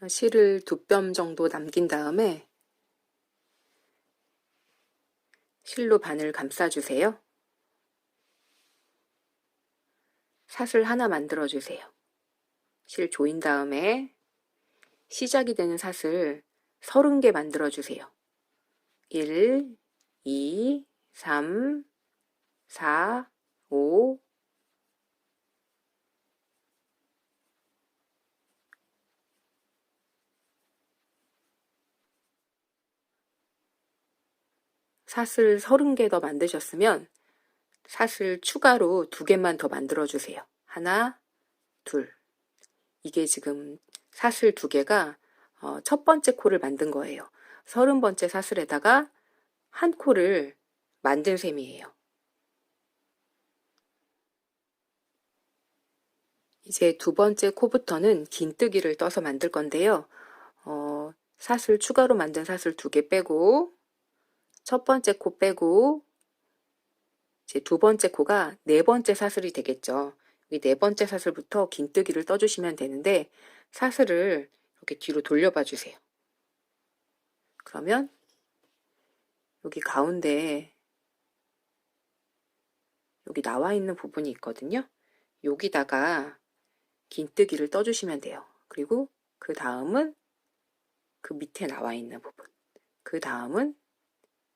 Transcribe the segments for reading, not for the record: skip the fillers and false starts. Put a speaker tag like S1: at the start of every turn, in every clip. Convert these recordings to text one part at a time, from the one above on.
S1: 실을 2뼘 정도 남긴 다음에 실로 바늘 감싸주세요. 사슬 하나 만들어주세요. 실 조인 다음에 시작이 되는 사슬 30개 만들어주세요. 1, 2, 3, 4, 5, 사슬 30개 더 만드셨으면 사슬 추가로 2개만 더 만들어주세요. 하나, 둘. 이게 지금 사슬 2개가 첫 번째 코를 만든 거예요. 30번째 사슬에다가 한 코를 만든 셈이에요. 이제 2번째 코부터는 긴뜨기를 떠서 만들 건데요. 사슬 추가로 만든 사슬 2개 빼고 첫 번째 코 빼고 이제 2번째 코가 4번째 사슬이 되겠죠. 이 4번째 사슬부터 긴뜨기를 떠주시면 되는데 사슬을 이렇게 뒤로 돌려봐 주세요. 그러면 여기 가운데 여기 나와 있는 부분이 있거든요. 여기다가 긴뜨기를 떠주시면 돼요. 그리고 그 다음은 그 밑에 나와 있는 부분, 그 다음은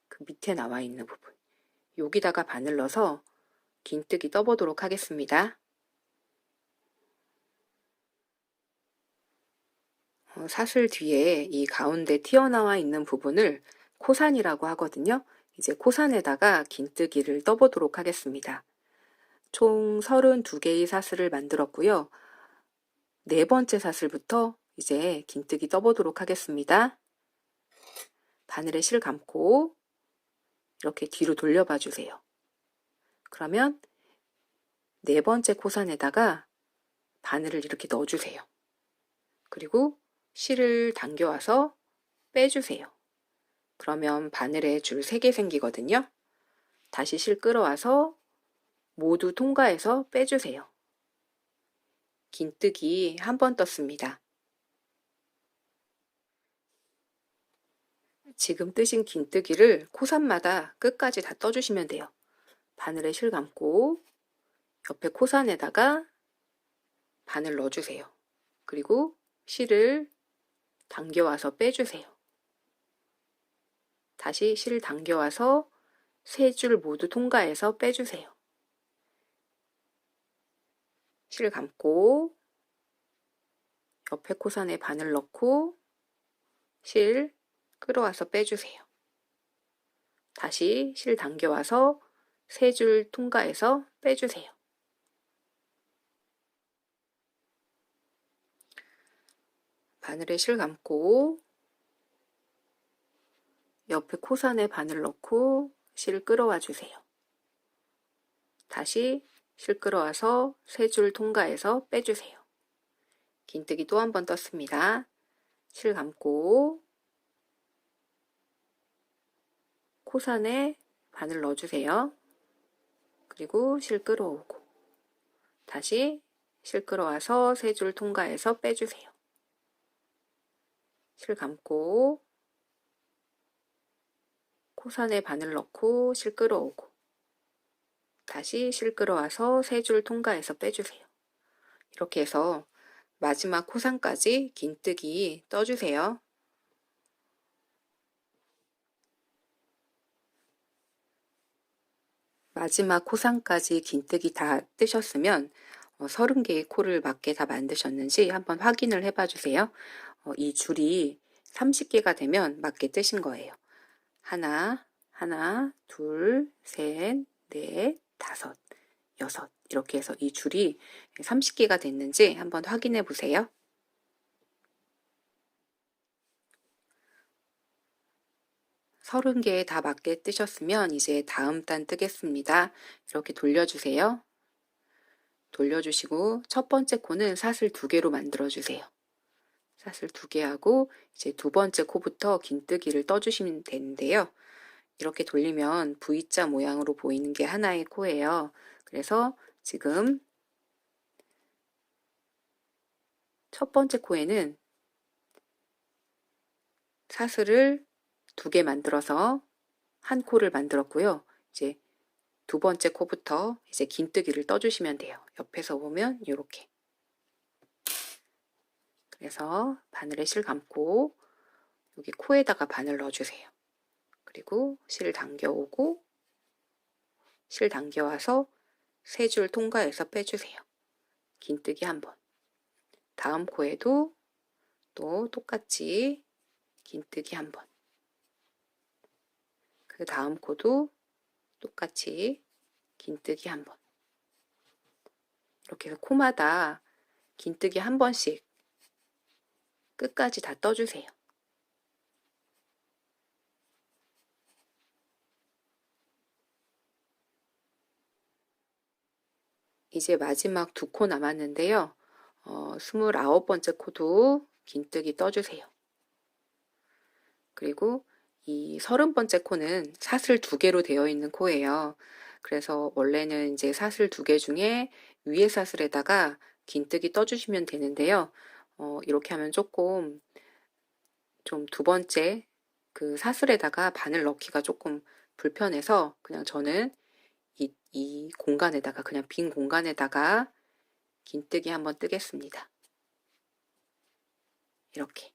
S1: 그 밑에 나와 있는 부분, 여기다가 바늘 넣어서 긴뜨기 떠보도록 하겠습니다. 사슬 뒤에 이 가운데 튀어나와 있는 부분을 코산이라고 하거든요. 이제 코산에다가 긴뜨기를 떠보도록 하겠습니다. 총 32개의 사슬을 만들었고요. 4번째 사슬부터 이제 긴뜨기 떠보도록 하겠습니다. 바늘에 실 감고 이렇게 뒤로 돌려봐 주세요. 그러면 4번째 코산에다가 바늘을 이렇게 넣어주세요. 그리고 실을 당겨와서 빼주세요. 그러면 바늘에 줄 3개 생기거든요. 다시 실 끌어와서 모두 통과해서 빼주세요. 긴뜨기 한 번 떴습니다. 지금 뜨신 긴뜨기를 코산마다 끝까지 다 떠주시면 돼요. 바늘에 실 감고 옆에 코산에다가 바늘 넣어주세요. 그리고 실을 당겨와서 빼주세요. 다시 실 당겨와서 3줄 모두 통과해서 빼주세요. 실 감고 옆에 코산에 바늘 넣고 실 끌어와서 빼주세요. 다시 실 당겨와서 3줄 통과해서 빼주세요. 바늘에 실 감고 옆에 코산에 바늘 넣고 실 끌어와 주세요. 다시 실 끌어와서 3줄 통과해서 빼주세요. 긴뜨기 또 한 번 떴습니다. 실 감고 코산에 바늘 넣어주세요. 그리고 실 끌어오고 다시 실 끌어와서 3줄 통과해서 빼주세요. 실 감고 코산에 바늘 넣고 실 끌어오고 다시 실 끌어와서 3줄 통과해서 빼주세요. 이렇게 해서 마지막 코산까지 긴뜨기 떠주세요. 마지막 코산까지 긴뜨기 다 뜨셨으면 30개의 코를 맞게 다 만드셨는지 한번 확인을 해봐 주세요. 이 줄이 30개가 되면 맞게 뜨신 거예요. 하나, 둘, 셋, 넷, 5, 6 이렇게 해서 이 줄이 30개가 됐는지 한번 확인해 보세요. 서른 개 다 맞게 뜨셨으면 이제 다음 단 뜨겠습니다. 이렇게 돌려주세요. 돌려주시고 첫 번째 코는 사슬 2개로 만들어주세요. 사슬 2개 하고 이제 2번째 코부터 긴뜨기를 떠주시면 되는데요. 이렇게 돌리면 V자 모양으로 보이는 게 하나의 코예요. 그래서 지금 첫 번째 코에는 사슬을 2개 만들어서 한 코를 만들었고요. 이제 2번째 코부터 이제 긴뜨기를 떠주시면 돼요. 옆에서 보면 이렇게. 그래서 바늘에 실 감고 여기 코에다가 바늘 넣어주세요. 그리고 실 당겨오고 실 당겨와서 3줄 통과해서 빼주세요. 긴뜨기 한 번. 다음 코에도 또 똑같이 긴뜨기 한 번. 그 다음 코도 똑같이 긴뜨기 한 번. 이렇게 해서 코마다 긴뜨기 한 번씩 끝까지 다 떠주세요. 이제 마지막 2코 남았는데요. 29번째 코도 긴뜨기 떠주세요. 그리고 이 30번째 코는 사슬 2개로 되어 있는 코예요. 그래서 원래는 이제 사슬 2개 중에 위에 사슬에다가 긴뜨기 떠주시면 되는데요. 이렇게 하면 조금 좀 2번째 그 사슬에다가 바늘 넣기가 조금 불편해서 그냥 저는 이 공간에다가 그냥 빈 공간에다가 긴뜨기 한번 뜨겠습니다. 이렇게.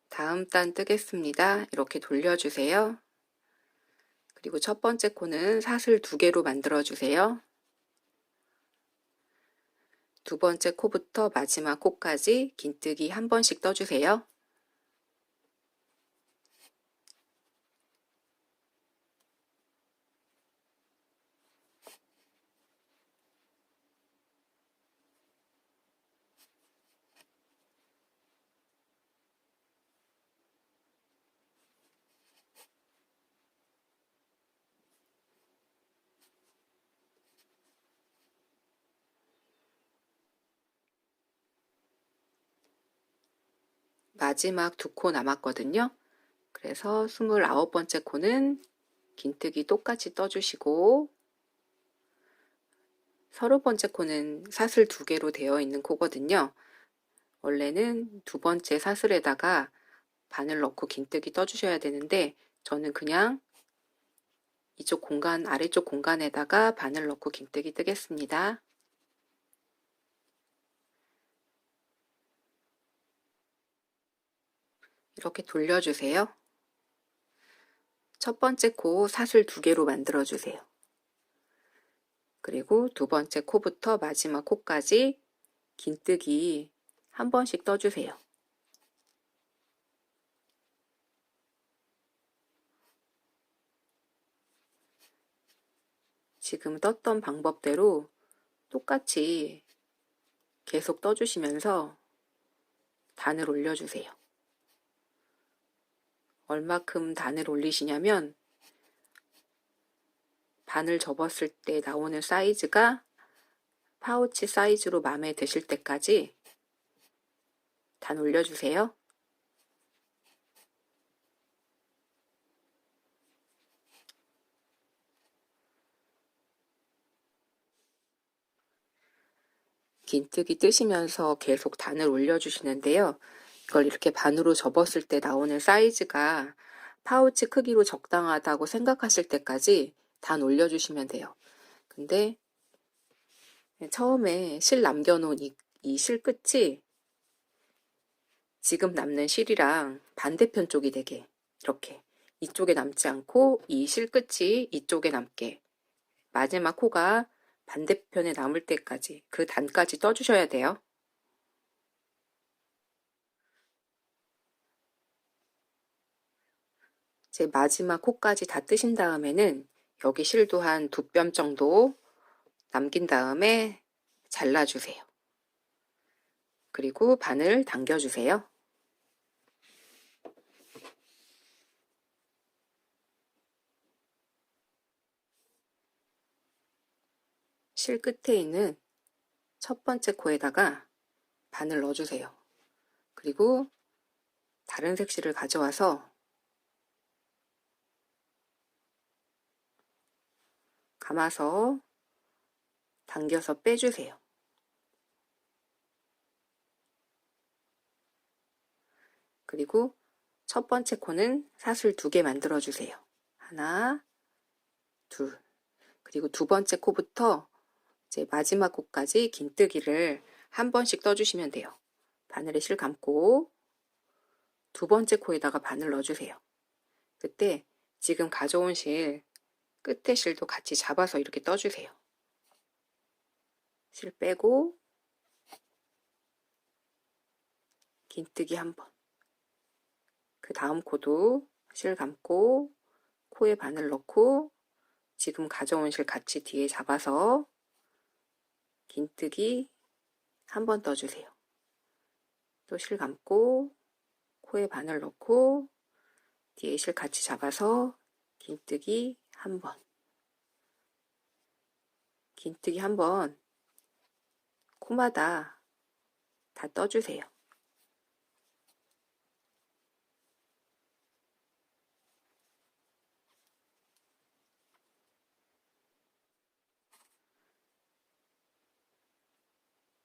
S1: 다음 단 뜨겠습니다. 이렇게 돌려주세요. 그리고 첫 번째 코는 사슬 2개로 만들어주세요. 2번째 코부터 마지막 코까지 긴뜨기 한 번씩 떠주세요. 마지막 2코 남았거든요. 그래서 29번째 코는 긴뜨기 똑같이 떠주시고 30번째 코는 사슬 2개로 되어 있는 코거든요. 원래는 2번째 사슬에다가 바늘 넣고 긴뜨기 떠주셔야 되는데 저는 그냥 이쪽 공간, 아래쪽 공간에다가 바늘 넣고 긴뜨기 뜨겠습니다. 이렇게 돌려주세요. 첫 번째 코 사슬 2개로 만들어주세요. 그리고 2번째 코부터 마지막 코까지 긴뜨기 한 번씩 떠주세요. 지금 떴던 방법대로 똑같이 계속 떠주시면서 단을 올려주세요. 얼마큼 단을 올리시냐면 바늘 접었을 때 나오는 사이즈가 파우치 사이즈로 마음에 드실 때까지 단 올려주세요. 긴뜨기 뜨시면서 계속 단을 올려주시는데요. 이걸 이렇게 반으로 접었을 때 나오는 사이즈가 파우치 크기로 적당하다고 생각하실 때까지 단 올려주시면 돼요. 근데 처음에 실 남겨놓은 이 실 끝이 지금 남는 실이랑 반대편 쪽이 되게 이렇게 이쪽에 남지 않고 이 실 끝이 이쪽에 남게 마지막 코가 반대편에 남을 때까지 그 단까지 떠주셔야 돼요. 제 마지막 코까지 다 뜨신 다음에는 여기 실도 한 2뼘 정도 남긴 다음에 잘라주세요. 그리고 바늘 당겨주세요. 실 끝에 있는 첫 번째 코에다가 바늘 넣어주세요. 그리고 다른 색실을 가져와서 감아서 당겨서 빼주세요. 그리고 첫 번째 코는 사슬 2개 만들어 주세요. 하나, 둘. 그리고 두 번째 코부터 이제 마지막 코까지 긴뜨기를 한 번씩 떠주시면 돼요. 바늘에 실 감고 두 번째 코에다가 바늘 넣어주세요. 그때 지금 가져온 실 끝에 실도 같이 잡아서 이렇게 떠주세요. 실 빼고 긴뜨기 한 번. 그 다음 코도 실 감고 코에 바늘 넣고 지금 가져온 실 같이 뒤에 잡아서 긴뜨기 한 번 떠주세요. 또 실 감고 코에 바늘 넣고 뒤에 실 같이 잡아서 긴뜨기 한 번. 긴뜨기 한 번 코마다 다 떠주세요.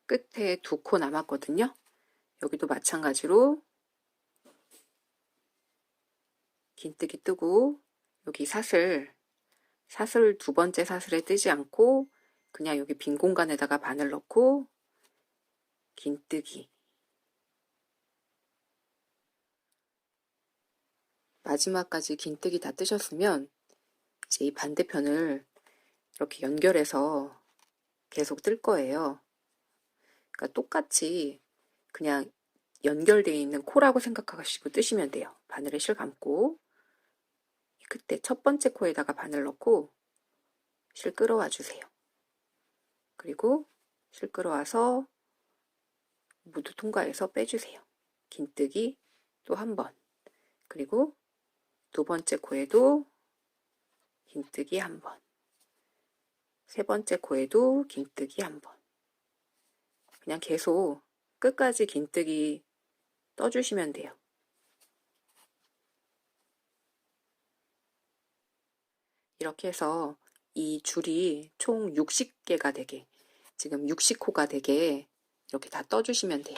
S1: 끝에 2코 남았거든요. 여기도 마찬가지로 긴뜨기 뜨고 여기 사슬 두 번째 사슬에 뜨지 않고 그냥 여기 빈 공간에다가 바늘 넣고 긴뜨기. 마지막까지 긴뜨기 다 뜨셨으면 이제 이 반대편을 이렇게 연결해서 계속 뜰 거예요. 그러니까 똑같이 그냥 연결되어 있는 코라고 생각하시고 뜨시면 돼요. 바늘에 실 감고 그때 첫 번째 코에다가 바늘 넣고 실 끌어와 주세요. 그리고 실 끌어와서 모두 통과해서 빼주세요. 긴뜨기 또 한 번. 그리고 두 번째 코에도 긴뜨기 한 번. 세 번째 코에도 긴뜨기 한 번. 그냥 계속 끝까지 긴뜨기 떠주시면 돼요. 이렇게 해서 이 줄이 총 60개가 되게, 지금 60코가 되게 이렇게 다 떠주시면 돼요.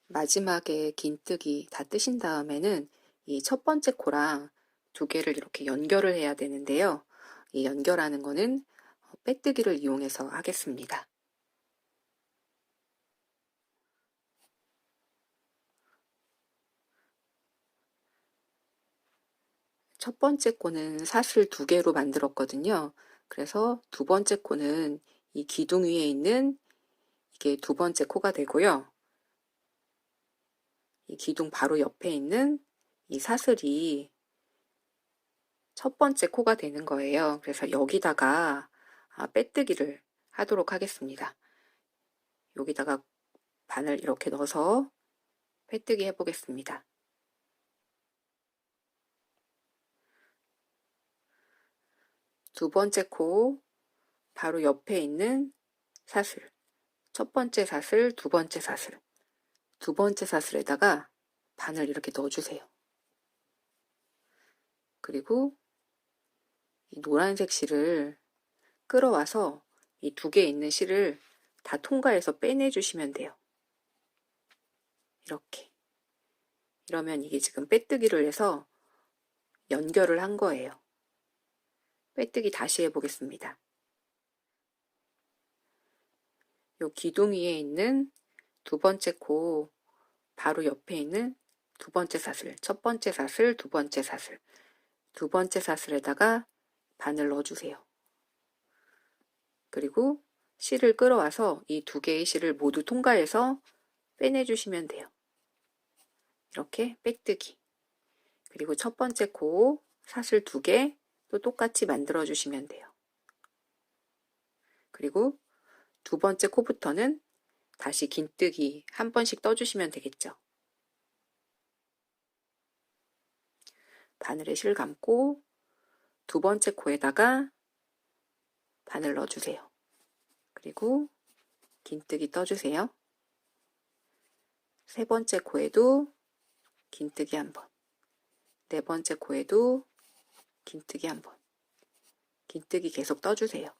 S1: 마지막에 긴뜨기 다 뜨신 다음에는 이 첫 번째 코랑 2개를 이렇게 연결을 해야 되는데요. 이 연결하는 거는 빼뜨기를 이용해서 하겠습니다. 첫 번째 코는 사슬 2개로 만들었거든요. 그래서 두 번째 코는 이 기둥 위에 있는 이게 두 번째 코가 되고요. 이 기둥 바로 옆에 있는 이 사슬이 첫 번째 코가 되는 거예요. 그래서 여기다가 빼뜨기를 하도록 하겠습니다. 여기다가 바늘 이렇게 넣어서 빼뜨기 해보겠습니다. 두 번째 코 바로 옆에 있는 사슬, 첫 번째 사슬, 두 번째 사슬, 두 번째 사슬에다가 바늘 이렇게 넣어주세요. 그리고 이 노란색 실을 끌어와서 이 2개 있는 실을 다 통과해서 빼내주시면 돼요. 이렇게. 이러면 이게 지금 빼뜨기를 해서 연결을 한 거예요. 빼뜨기 다시 해보겠습니다. 요 기둥 위에 있는 두 번째 코 바로 옆에 있는 두 번째 사슬, 첫 번째 사슬, 두 번째 사슬, 두 번째 사슬에다가 바늘 넣어주세요. 그리고 실을 끌어와서 이 2개의 실을 모두 통과해서 빼내주시면 돼요. 이렇게 빼뜨기. 그리고 첫 번째 코 사슬 2개 또 똑같이 만들어 주시면 돼요. 그리고 두 번째 코부터는 다시 긴뜨기 한 번씩 떠주시면 되겠죠. 바늘에 실 감고 두 번째 코에다가 바늘 넣어주세요. 그리고 긴뜨기 떠주세요. 세 번째 코에도 긴뜨기 한 번, 네 번째 코에도 긴뜨기 한 번, 긴뜨기 계속 떠주세요.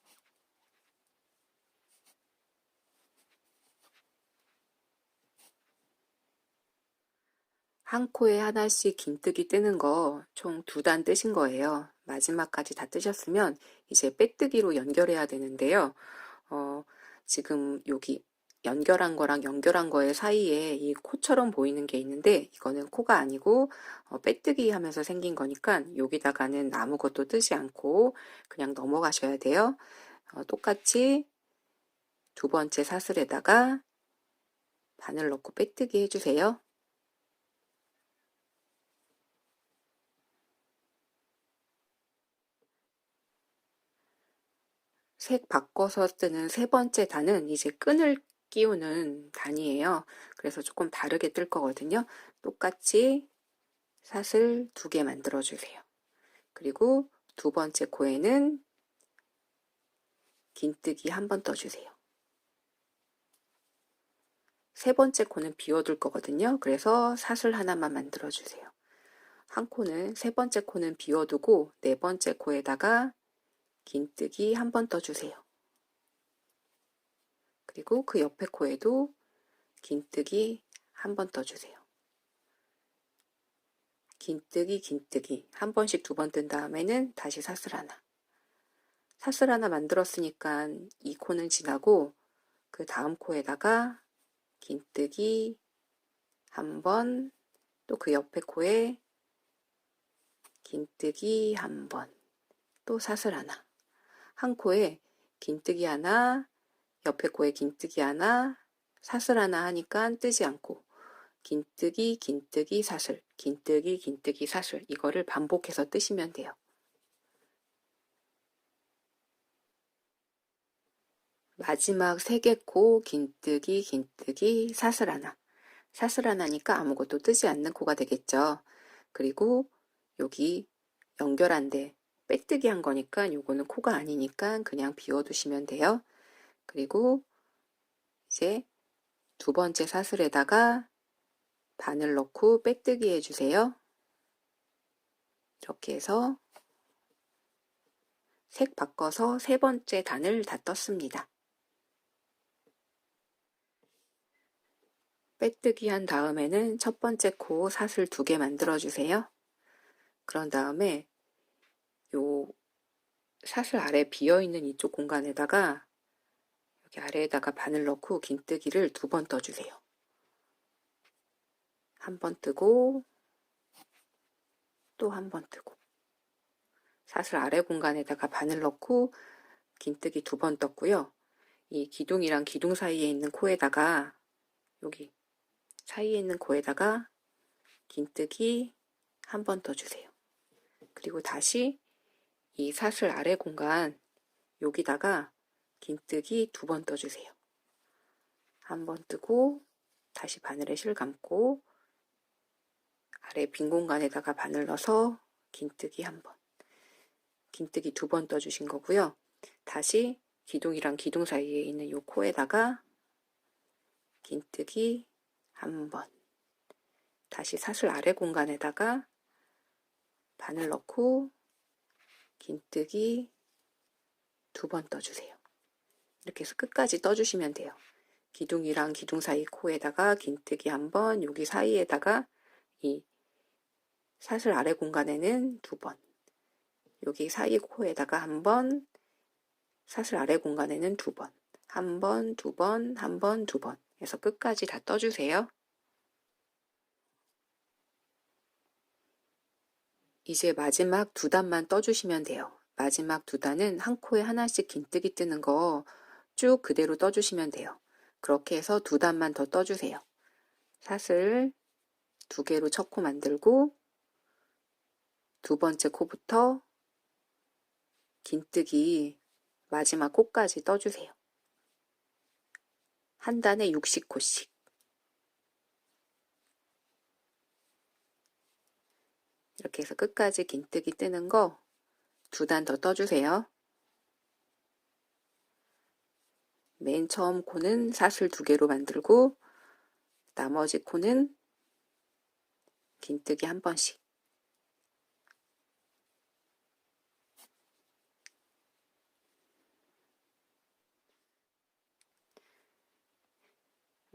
S1: 한 코에 하나씩 긴뜨기 뜨는 거 총 2단 뜨신 거예요. 마지막까지 다 뜨셨으면 이제 빼뜨기로 연결해야 되는데요. 어, 지금 여기 연결한 거랑 연결한 거의 사이에 이 코처럼 보이는 게 있는데 이거는 코가 아니고 빼뜨기 하면서 생긴 거니까 여기다가는 아무것도 뜨지 않고 그냥 넘어가셔야 돼요. 똑같이 2번째 사슬에다가 바늘 넣고 빼뜨기 해주세요. 색 바꿔서 뜨는 3번째 단은 이제 끈을 끼우는 단이에요. 그래서 조금 다르게 뜰 거거든요. 똑같이 사슬 2개 만들어 주세요. 그리고 2번째 코에는 긴뜨기 1번 떠주세요. 3번째 코는 비워둘 거거든요. 그래서 사슬 하나만 만들어 주세요. 한 코는 3번째 코는 비워두고 4번째 코에다가 긴뜨기 1번 떠주세요. 그리고 그 옆에 코에도 긴뜨기 1번 떠주세요. 긴뜨기 긴뜨기 한 번씩 2번 뜬 다음에는 다시 사슬 하나. 사슬 하나 만들었으니까 이 코는 지나고 그 다음 코에다가 긴뜨기 1번, 또 그 옆에 코에 긴뜨기 1번, 또 사슬 하나. 한 코에 긴뜨기 하나, 옆에 코에 긴뜨기 하나, 사슬 하나 하니까 뜨지 않고 긴뜨기 긴뜨기 사슬, 긴뜨기 긴뜨기 사슬 이거를 반복해서 뜨시면 돼요. 마지막 3개 코 긴뜨기 긴뜨기 사슬 하나. 사슬 하나니까 아무것도 뜨지 않는 코가 되겠죠. 그리고 여기 연결한 데 빼뜨기 한 거니까 요거는 코가 아니니까 그냥 비워두시면 돼요. 그리고 이제 2번째 사슬에다가 바늘 넣고 빼뜨기 해주세요. 이렇게 해서 색 바꿔서 3번째 단을 다 떴습니다. 빼뜨기 한 다음에는 첫 번째 코 사슬 2개 만들어 주세요. 그런 다음에 요 사슬 아래 비어있는 이쪽 공간에다가 여기 아래에다가 바늘 넣고 긴뜨기를 2번 떠주세요. 한 번 뜨고 또 한 번 뜨고 사슬 아래 공간에다가 바늘 넣고 긴뜨기 2번 떴고요. 이 기둥이랑 기둥 사이에 있는 코에다가 여기 사이에 있는 코에다가 긴뜨기 1번 떠주세요. 그리고 다시 이 사슬 아래 공간 여기다가 긴뜨기 2번 떠주세요. 한 번 뜨고 다시 바늘에 실 감고 아래 빈 공간에다가 바늘 넣어서 긴뜨기 1번, 긴뜨기 2번 떠주신 거고요. 다시 기둥이랑 기둥 사이에 있는 이 코에다가 긴뜨기 1번, 다시 사슬 아래 공간에다가 바늘 넣고 긴뜨기 2번 떠주세요. 이렇게 해서 끝까지 떠주시면 돼요. 기둥이랑 기둥 사이 코에다가 긴뜨기 1번, 여기 사이에다가 이 사슬 아래 공간에는 2번, 여기 사이 코에다가 1번, 사슬 아래 공간에는 2번, 1번, 2번, 1번, 2번 해서 끝까지 다 떠주세요. 이제 마지막 2단만 떠주시면 돼요. 마지막 2단은 한 코에 하나씩 긴뜨기 뜨는 거 쭉 그대로 떠주시면 돼요. 그렇게 해서 2단만 더 떠주세요. 사슬 2개로 첫 코 만들고 2번째 코부터 긴뜨기 마지막 코까지 떠주세요. 한 단에 60코씩. 이렇게 해서 끝까지 긴뜨기 뜨는 거 2단 더 떠주세요. 맨 처음 코는 사슬 2개로 만들고 나머지 코는 긴뜨기 1번씩.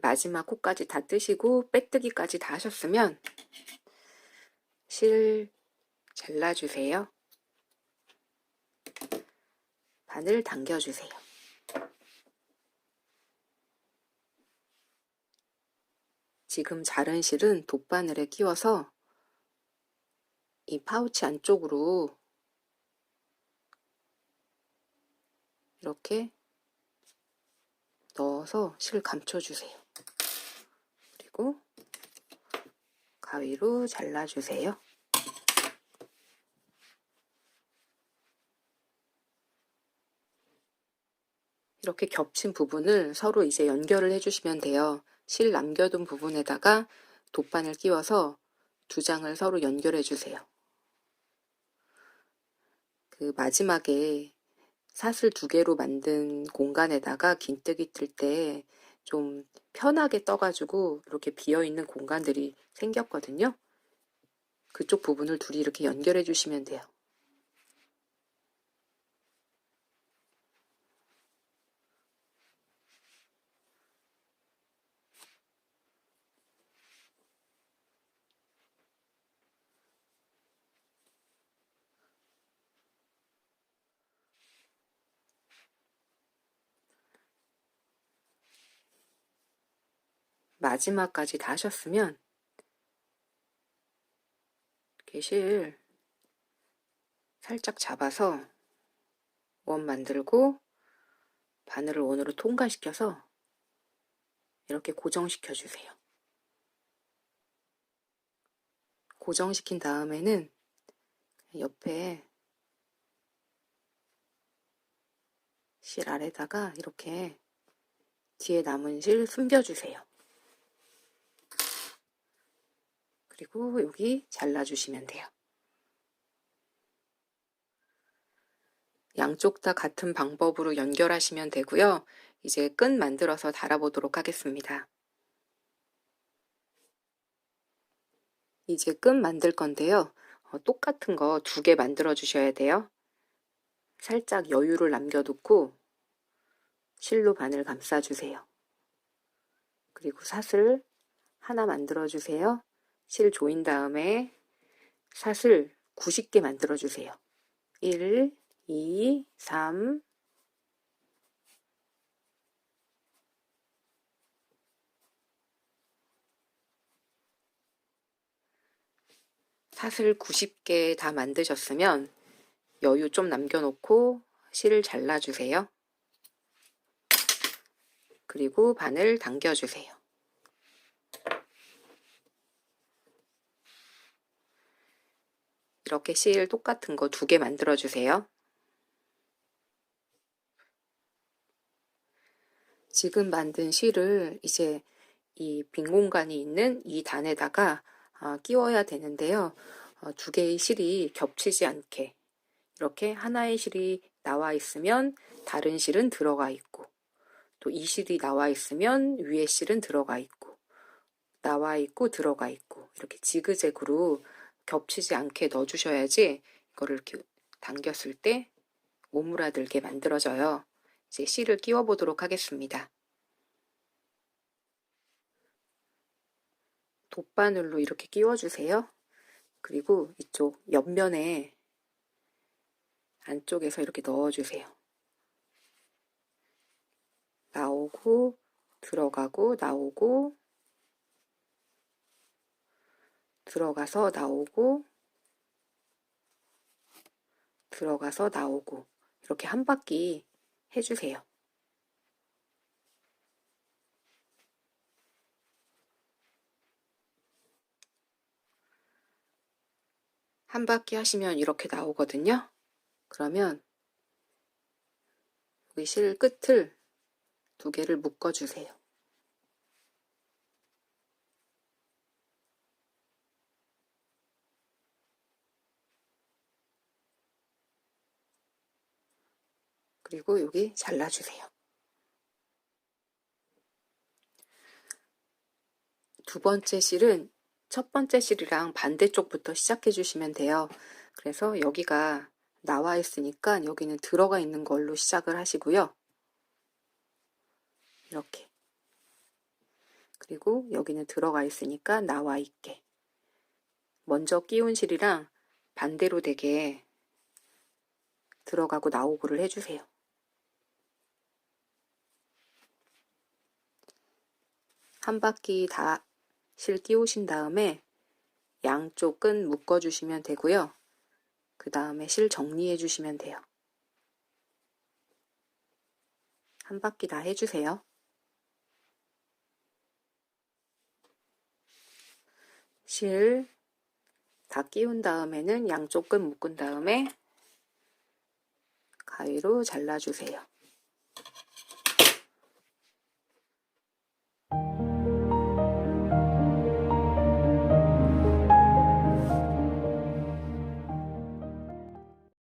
S1: 마지막 코까지 다 뜨시고 빼뜨기까지 다 하셨으면 실 잘라주세요. 바늘 당겨주세요. 지금 자른 실은 돗바늘에 끼워서 이 파우치 안쪽으로 이렇게 넣어서 실 감춰주세요. 그리고 가위로 잘라주세요. 이렇게 겹친 부분을 서로 이제 연결을 해주시면 돼요. 실 남겨둔 부분에다가 돗바늘 끼워서 두 장을 서로 연결해 주세요. 그 마지막에 사슬 2개로 만든 공간에다가 긴뜨기 뜰 때 좀 편하게 떠가지고 이렇게 비어있는 공간들이 생겼거든요. 그쪽 부분을 둘이 이렇게 연결해 주시면 돼요. 마지막까지 다 하셨으면 이렇게 실 살짝 잡아서 원 만들고 바늘을 원으로 통과시켜서 이렇게 고정시켜 주세요. 고정시킨 다음에는 옆에 실 아래다가 이렇게 뒤에 남은 실 숨겨주세요. 그리고 여기 잘라주시면 돼요. 양쪽 다 같은 방법으로 연결하시면 되고요. 이제 끈 만들어서 달아보도록 하겠습니다. 이제 끈 만들 건데요. 똑같은 거 2개 만들어 주셔야 돼요. 살짝 여유를 남겨두고 실로 바늘 감싸주세요. 그리고 사슬 하나 만들어 주세요. 실 조인 다음에 사슬 90개 만들어 주세요. 1, 2, 3, 사슬 90개 다 만드셨으면 여유 좀 남겨놓고 실을 잘라주세요. 그리고 바늘 당겨주세요. 이렇게 실 똑같은 거 2개 만들어주세요. 지금 만든 실을 이제 이 빈 공간이 있는 이 단에다가 끼워야 되는데요. 2개의 실이 겹치지 않게 이렇게 하나의 실이 나와 있으면 다른 실은 들어가 있고 또 이 실이 나와 있으면 위에 실은 들어가 있고 나와 있고 들어가 있고 이렇게 지그재그로 겹치지 않게 넣어주셔야지 이거를 이렇게 당겼을 때 오므라들게 만들어져요. 이제 실을 끼워 보도록 하겠습니다. 돗바늘로 이렇게 끼워주세요. 그리고 이쪽 옆면에 안쪽에서 이렇게 넣어주세요. 나오고 들어가고 나오고 들어가서 나오고 들어가서 나오고 이렇게 한 바퀴 해주세요. 한 바퀴 하시면 이렇게 나오거든요. 그러면 여기 실 끝을 2개를 묶어주세요. 그리고 여기 잘라주세요. 두 번째 실은 첫 번째 실이랑 반대쪽부터 시작해 주시면 돼요. 그래서 여기가 나와 있으니까 여기는 들어가 있는 걸로 시작을 하시고요. 이렇게 그리고 여기는 들어가 있으니까 나와 있게. 먼저 끼운 실이랑 반대로 되게 들어가고 나오고를 해주세요. 한 바퀴 다 실 끼우신 다음에 양쪽 끈 묶어주시면 되고요. 그 다음에 실 정리해 주시면 돼요. 한 바퀴 다 해주세요. 실 다 끼운 다음에는 양쪽 끈 묶은 다음에 가위로 잘라주세요.